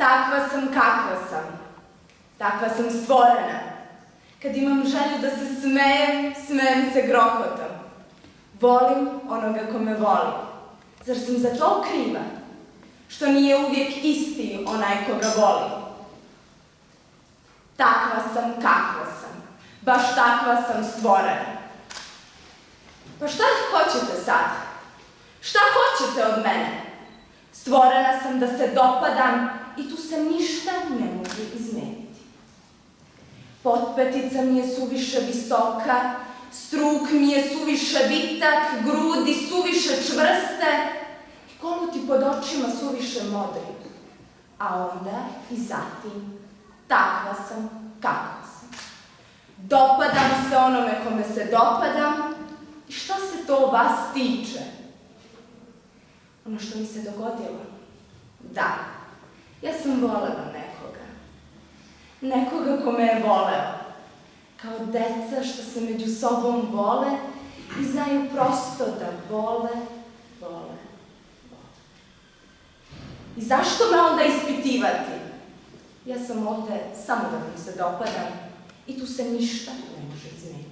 Takva sam kakva sam. Takva sam stvorena. Kad imam želju da se smejem, smejem se grohotom. Volim onoga ko me voli. Zar sam za to kriva? Što nije uvijek isti onaj ko ga voli. Takva sam kakva sam. Baš takva sam stvorena. Pa šta hoćete sad? Šta hoćete od mene? Stvorena sam da se dopadam i tu se ništa ne može izmeniti. Potpetica mi je suviše visoka, struk mi je suviše vitak, grudi suviše čvrste i koluti pod očima suviše modri. A onda i zatim takva sam kakva sam. Dopadam se onome kome se dopadam i šta se to vas tiče? Ono što mi se dogodilo? Da, ja sam volela nekoga. Nekoga ko me je voleo. Kao deca što se među sobom vole i znaju prosto da vole. I zašto me onda ispitivati? Ja sam ovde samo da vam se dopadam i tu se ništa ne može izmeniti.